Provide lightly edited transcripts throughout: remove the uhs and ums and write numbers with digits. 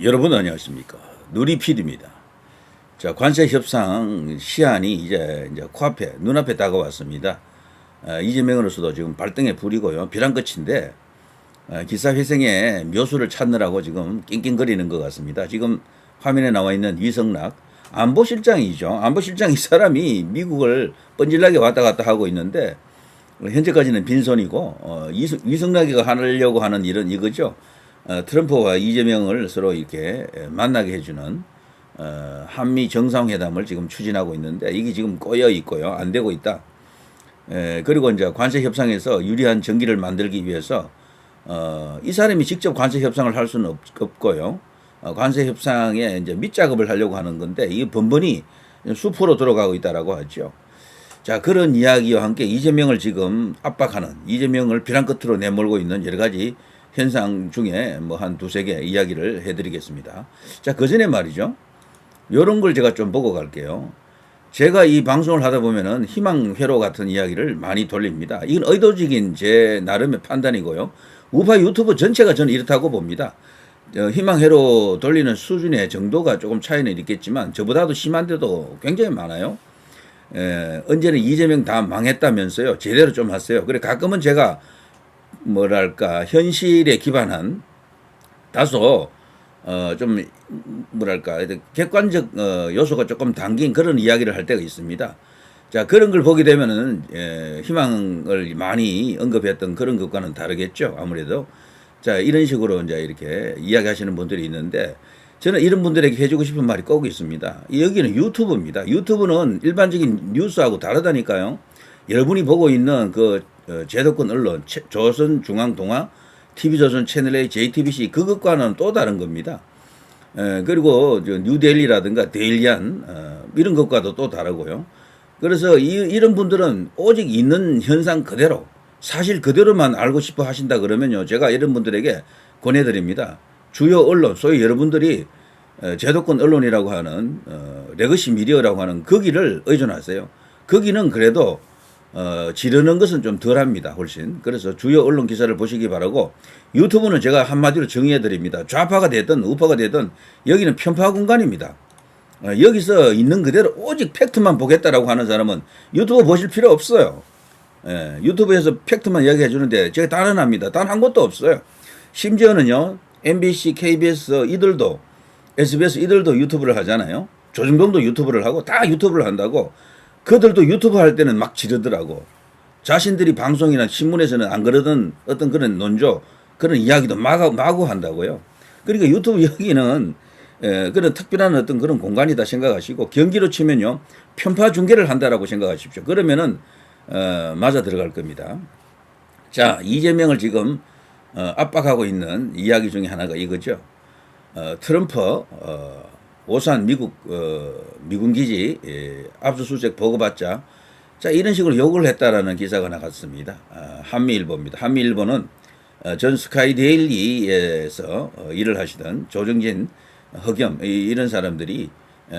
여러분 안녕하십니까. 누리PD입니다. 자, 관세 협상 시한이 이제 코앞에, 눈앞에 다가왔습니다. 이재명으로서도 지금 발등에 불이고요. 벼랑 끝인데, 기사 회생의 묘수를 찾느라고 지금 낑낑거리는 것 같습니다. 지금 화면에 나와 있는 이성락, 안보실장이죠. 안보실장 이 사람이 미국을 뻔질나게 왔다 갔다 하고 있는데, 현재까지는 빈손이고, 이성락이가 하려고 하는 일은 이거죠. 트럼프와 이재명을 서로 이렇게 만나게 해주는 한미 정상회담을 지금 추진하고 있는데 이게 지금 꼬여 있고요. 안 되고 있다. 그리고 이제 관세 협상에서 유리한 전기를 만들기 위해서 이 사람이 직접 관세 협상을 할 수는 없고요. 관세 협상에 이제 밑작업을 하려고 하는 건데 이게 번번이 수포로 들어가고 있다라고 하죠. 자, 그런 이야기와 함께 이재명을 지금 압박하는, 이재명을 벼랑 끝으로 내몰고 있는 여러 가지 현상 중에 뭐 한 두세 개 이야기를 해드리겠습니다. 자, 그 전에 말이죠. 요런 걸 제가 좀 보고 갈게요. 제가 이 방송을 하다 보면은 희망회로 같은 이야기를 많이 돌립니다. 이건 의도적인 제 나름의 판단이고요. 우파 유튜브 전체가 저는 이렇다고 봅니다. 희망회로 돌리는 수준의 정도가 조금 차이는 있겠지만 저보다도 심한 데도 굉장히 많아요. 언제는 이재명 다 망했다면서요. 제대로 좀 하세요. 그래 가끔은 제가 뭐랄까 현실에 기반한 다소 좀 뭐랄까 객관적 요소가 조금 담긴 그런 이야기를 할 때가 있습니다. 자, 그런 걸 보게 되면은 희망을 많이 언급했던 그런 것과는 다르겠죠. 아무래도 자, 이런 식으로 이제 이렇게 이야기하시는 분들이 있는데 저는 이런 분들에게 해주고 싶은 말이 꼭 있습니다. 여기는 유튜브입니다. 유튜브는 일반적인 뉴스하고 다르다니까요. 여러분이 보고 있는 그 제도권 언론, 조선중앙동화, TV조선 채널A, JTBC 그것과는 또 다른 겁니다. 그리고 뉴데일리라든가 데일리안 이런 것과도 또 다르고요. 그래서 이런 분들은 오직 있는 현상 그대로 사실 그대로만 알고 싶어 하신다 그러면요. 제가 이런 분들에게 권해드립니다. 주요 언론, 소위 여러분들이 제도권 언론이라고 하는 레거시 미디어라고 하는 거기를 의존하세요. 거기는 그래도 지르는 것은 좀 덜합니다. 훨씬. 그래서 주요 언론 기사를 보시기 바라고 유튜브는 제가 한마디로 정의해 드립니다. 좌파가 되든 우파가 되든 여기는 편파 공간입니다. 여기서 있는 그대로 오직 팩트만 보겠다라고 하는 사람은 유튜브 보실 필요 없어요. 유튜브에서 팩트만 이야기해 주는데 제가 단언합니다. 단 한 것도 없어요. 심지어는요. MBC, KBS 이들도 SBS 이들도 유튜브를 하잖아요. 조중동도 유튜브를 하고 다 유튜브를 한다고 그들도 유튜브 할 때는 막 지르더라고. 자신들이 방송이나 신문에서는 안 그러던 어떤 그런 논조, 그런 이야기도 마구 한다고요. 그러니까 유튜브 여기는 그런 특별한 어떤 그런 공간이다 생각하시고 경기로 치면요. 편파 중계를 한다라고 생각하십시오. 그러면은 맞아 들어갈 겁니다. 자, 이재명을 지금 압박하고 있는 이야기 중에 하나가 이거죠. 트럼프 오산 미군 기지 압수수색 보고받자 자 이런 식으로 욕을 했다라는 기사가 나갔습니다. 한미일보입니다. 한미일보는 전 스카이데일리에서 일을 하시던 조정진, 허겸 이런 사람들이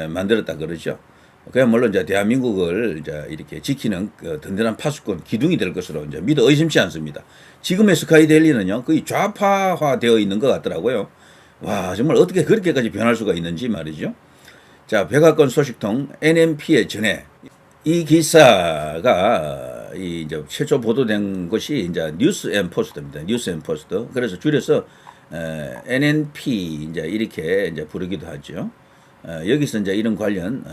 만들었다 그러죠. 그야말로 이제 대한민국을 이제 이렇게 지키는 그 든든한 파수꾼 기둥이 될 것으로 이제 믿어 의심치 않습니다. 지금의 스카이데일리는요 거의 좌파화되어 있는 것 같더라고요. 와, 정말 어떻게 그렇게까지 변할 수가 있는지 말이죠. 자, 백악관 소식통 NMP의 전해. 이 기사가 이제 최초 보도된 것이 이제 뉴스 앤 포스트입니다. 뉴스 앤 포스트. 그래서 줄여서 NNP 이제 이렇게 이제 부르기도 하죠. 여기서 이제 이런 관련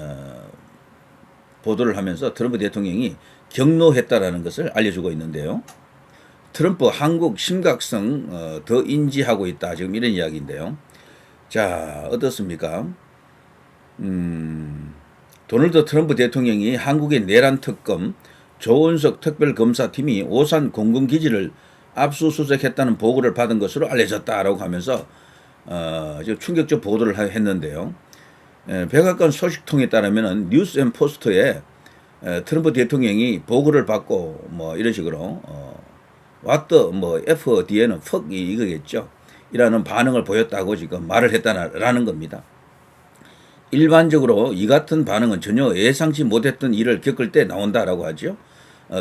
보도를 하면서 트럼프 대통령이 경로했다라는 것을 알려주고 있는데요. 트럼프 한국 심각성 더 인지하고 있다. 지금 이런 이야기인데요. 자, 어떻습니까? 도널드 트럼프 대통령이 한국의 내란 특검 조은석 특별검사팀이 오산 공군기지를 압수수색했다는 보고를 받은 것으로 알려졌다라고 하면서 충격적 보도를 했는데요. 백악관 소식통에 따르면 뉴스 앤 포스트에 트럼프 대통령이 보고를 받고 뭐 이런 식으로 what the 뭐 F 뒤에는 fuck 이거겠죠. 이라는 반응을 보였다고 지금 말을 했다라는 겁니다. 일반적으로 이 같은 반응은 전혀 예상치 못했던 일을 겪을 때 나온다라고 하죠.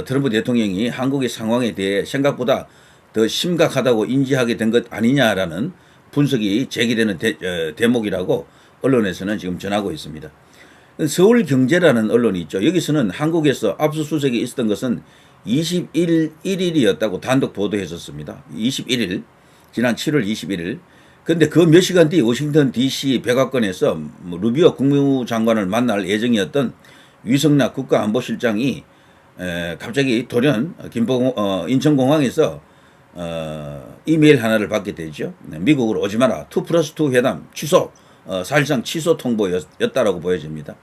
트럼프 대통령이 한국의 상황에 대해 생각보다 더 심각하다고 인지하게 된 것 아니냐라는 분석이 제기되는 대목이라고 언론에서는 지금 전하고 있습니다. 서울경제라는 언론이 있죠. 여기서는 한국에서 압수수색이 있었던 것은 21일이었다고 단독 보도했었습니다. 21일, 지난 7월 21일. 근데 그 몇 시간 뒤 워싱턴 DC 백악관에서 루비오 국무장관을 만날 예정이었던 위성락 국가안보실장이 갑자기 돌연 인천공항에서 이메일 하나를 받게 되죠. 미국으로 오지 마라. 2+2 회담 취소. 사실상 취소 통보였다라고 보여집니다.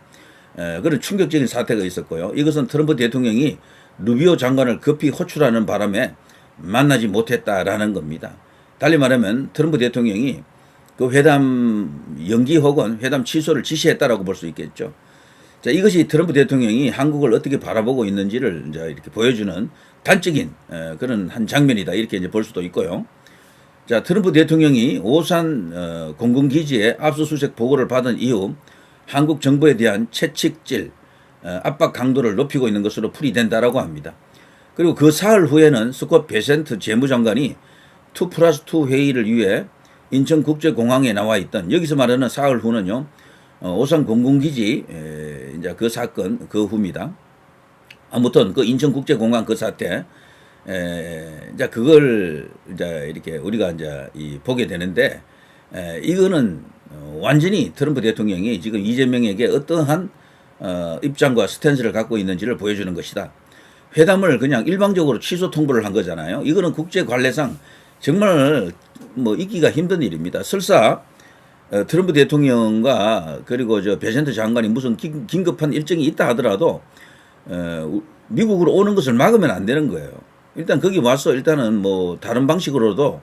그런 충격적인 사태가 있었고요. 이것은 트럼프 대통령이 루비오 장관을 급히 호출하는 바람에 만나지 못했다라는 겁니다. 달리 말하면 트럼프 대통령이 그 회담 연기 혹은 회담 취소를 지시했다라고 볼 수 있겠죠. 자, 이것이 트럼프 대통령이 한국을 어떻게 바라보고 있는지를 이제 이렇게 보여주는 단적인 그런 한 장면이다. 이렇게 이제 볼 수도 있고요. 자, 트럼프 대통령이 오산 공군기지에 압수수색 보고를 받은 이후 한국 정부에 대한 채찍질, 압박 강도를 높이고 있는 것으로 풀이된다라고 합니다. 그리고 그 사흘 후에는 스콧 베센트 재무장관이 2+2 회의를 위해 인천국제공항에 나와 있던, 여기서 말하는 사흘 후는요, 오산 공군기지 이제 그 사건 그 후입니다. 아무튼 그 인천국제공항 그 사태, 이제 그걸 이제 이렇게 우리가 이제 보게 되는데, 이거는 완전히 트럼프 대통령이 지금 이재명에게 어떠한 입장과 스탠스를 갖고 있는지를 보여주는 것이다. 회담을 그냥 일방적으로 취소 통보를 한 거잖아요. 이거는 국제 관례상 정말 뭐 있기가 힘든 일입니다. 설사 트럼프 대통령과 그리고 저 베센트 장관이 무슨 긴급한 일정이 있다 하더라도 미국으로 오는 것을 막으면 안 되는 거예요. 일단 거기 와서 일단은 뭐 다른 방식으로도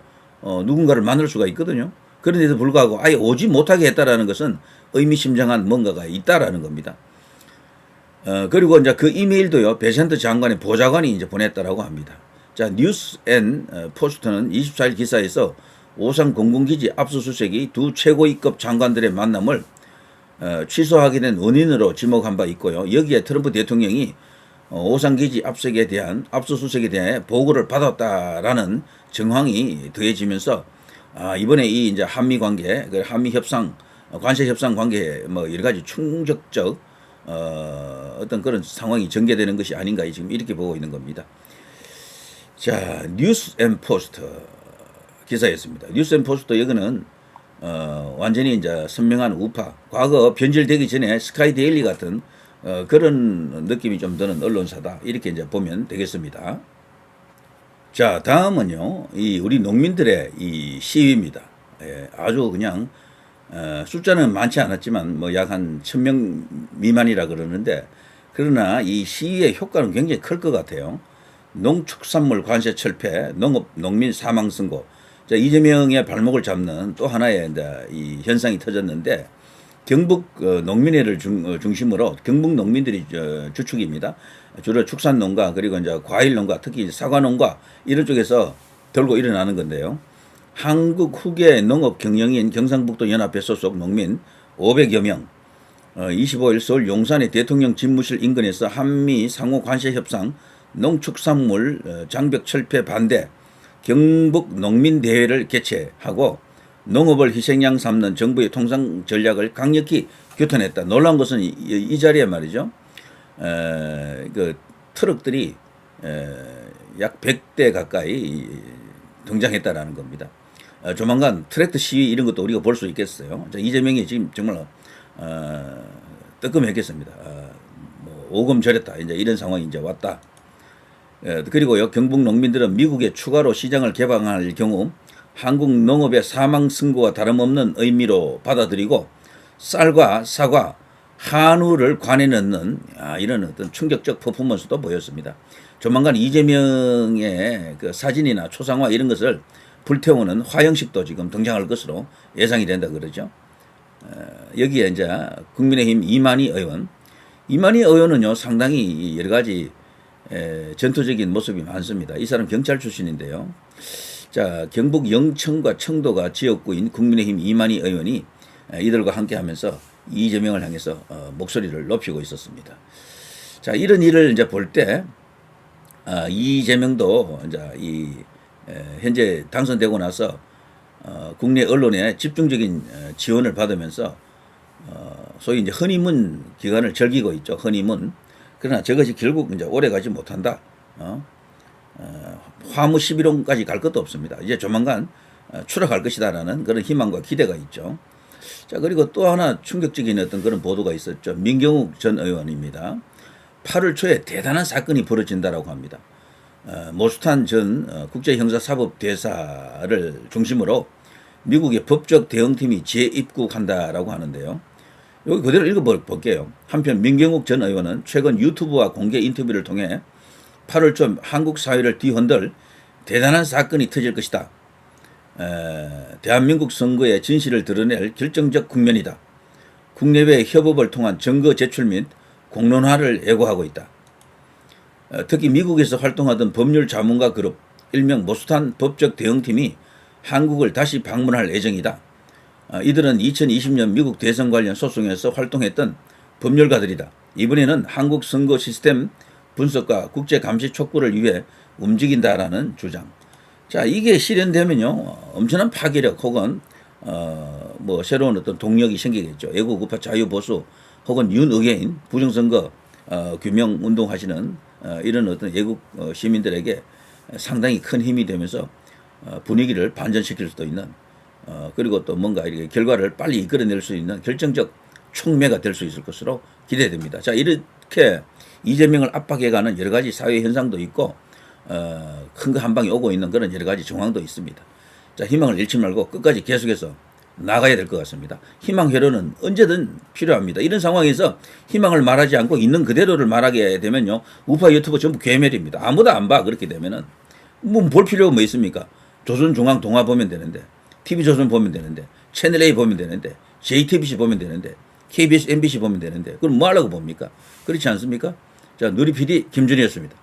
누군가를 만날 수가 있거든요. 그런데도 불구하고 아예 오지 못하게 했다라는 것은 의미심장한 뭔가가 있다라는 겁니다. 그리고 이제 그 이메일도요, 베센트 장관의 보좌관이 이제 보냈다라고 합니다. 자, 뉴스 앤 포스트는 24일 기사에서 오산 공군기지 압수수색이 두 최고위급 장관들의 만남을 취소하게 된 원인으로 지목한 바 있고요. 여기에 트럼프 대통령이 오산기지 압수수색에 대해 보고를 받았다라는 정황이 더해지면서 이번에 이 이제 한미 관계, 한미 협상, 관세 협상 관계에 뭐 여러 가지 충격적 어떤 그런 상황이 전개되는 것이 아닌가 지금 이렇게 보고 있는 겁니다. 자, 뉴스 앤 포스트 기사였습니다. 뉴스 앤 포스트 여기는 완전히 이제 선명한 우파, 과거 변질되기 전에 스카이 데일리 같은 그런 느낌이 좀 드는 언론사다. 이렇게 이제 보면 되겠습니다. 자, 다음은요, 우리 농민들의 이 시위입니다. 아주 그냥 숫자는 많지 않았지만 뭐 약 한 1000명 미만이라 그러는데, 그러나 이 시위의 효과는 굉장히 클 것 같아요. 농축산물 관세 철폐, 농민 사망 선고. 자, 이재명의 발목을 잡는 또 하나의 이제 이 현상이 터졌는데, 경북 농민회를 중심으로 경북 농민들이 주축입니다. 주로 축산농가, 그리고 이제 과일농가, 특히 사과농가 이런 쪽에서 들고 일어나는 건데요. 한국 후계 농업경영인 경상북도 연합회 소속 농민 500여 명, 25일 서울 용산의 대통령 집무실 인근에서 한미 상호 관세 협상 농축산물 장벽 철폐 반대 경북 농민대회를 개최하고 농업을 희생양 삼는 정부의 통상 전략을 강력히 규탄했다. 놀라운 것은 이 자리에 말이죠. 그 트럭들이 약 100대 가까이 등장했다라는 겁니다. 조만간 트랙터 시위 이런 것도 우리가 볼 수 있겠어요. 이재명이 지금 정말 뜨끔했겠습니다. 뭐 오금 저렸다. 이제 이런 상황이 이제 왔다. 그리고요, 경북 농민들은 미국에 추가로 시장을 개방할 경우 한국 농업의 사망 선고와 다름없는 의미로 받아들이고 쌀과 사과, 한우를 관에 넣는 이런 어떤 충격적 퍼포먼스도 보였습니다. 조만간 이재명의 그 사진이나 초상화 이런 것을 불태우는 화형식도 지금 등장할 것으로 예상이 된다 그러죠. 여기에 이제 국민의힘 이만희 의원은요 상당히 여러 가지 전투적인 모습이 많습니다. 이 사람 경찰 출신인데요. 자, 경북 영천과 청도가 지역구인 국민의힘 이만희 의원이 이들과 함께하면서 이재명을 향해서 목소리를 높이고 있었습니다. 자, 이런 일을 이제 볼 때 이재명도 이제 현재 당선되고 나서 국내 언론에 집중적인 지원을 받으면서 소위 이제 허니문 기간을 즐기고 있죠. 허니문. 그러나 저것이 결국 이제 오래 가지 못한다. 화무 11호까지 갈 것도 없습니다. 이제 조만간 추락할 것이다라는 그런 희망과 기대가 있죠. 자, 그리고 또 하나 충격적인 어떤 그런 보도가 있었죠. 민경욱 전 의원입니다. 8월 초에 대단한 사건이 벌어진다라고 합니다. 모스탄 전 국제형사사법대사를 중심으로 미국의 법적 대응팀이 재입국한다라고 하는데요. 여기 그대로 읽어볼게요. 한편 민경욱 전 의원은 최근 유튜브와 공개 인터뷰를 통해 8월 초 한국 사회를 뒤흔들 대단한 사건이 터질 것이다. 대한민국 선거의 진실을 드러낼 결정적 국면이다. 국내외 협업을 통한 증거 제출 및 공론화를 예고하고 있다. 특히 미국에서 활동하던 법률 자문가 그룹 일명 모스탄 법적 대응팀이 한국을 다시 방문할 예정이다. 이들은 2020년 미국 대선 관련 소송에서 활동했던 법률가들이다. 이번에는 한국 선거 시스템 분석과 국제 감시 촉구를 위해 움직인다라는 주장. 자, 이게 실현되면요, 엄청난 파괴력 혹은 뭐 새로운 어떤 동력이 생기겠죠. 애국 우파 자유보수 혹은 윤의회인 부정선거 규명 운동하시는 이런 어떤 애국 시민들에게 상당히 큰 힘이 되면서 분위기를 반전시킬 수도 있는 그리고 또 뭔가 이렇게 결과를 빨리 이끌어낼 수 있는 결정적 촉매가 될 수 있을 것으로 기대됩니다. 자, 이렇게 이재명을 압박해가는 여러 가지 사회 현상도 있고 큰 거 한 방에 오고 있는 그런 여러 가지 정황도 있습니다. 자, 희망을 잃지 말고 끝까지 계속해서 나가야 될 것 같습니다. 희망 회로는 언제든 필요합니다. 이런 상황에서 희망을 말하지 않고 있는 그대로를 말하게 되면요, 우파 유튜브 전부 괴멸입니다. 아무도 안 봐. 그렇게 되면은 뭐 볼 필요가 뭐 있습니까? 조선중앙동화 보면 되는데, TV조선 보면 되는데, 채널A 보면 되는데, JTBC 보면 되는데, KBS, MBC 보면 되는데, 그럼 뭐 하려고 봅니까? 그렇지 않습니까? 자, 누리 PD 김준이었습니다.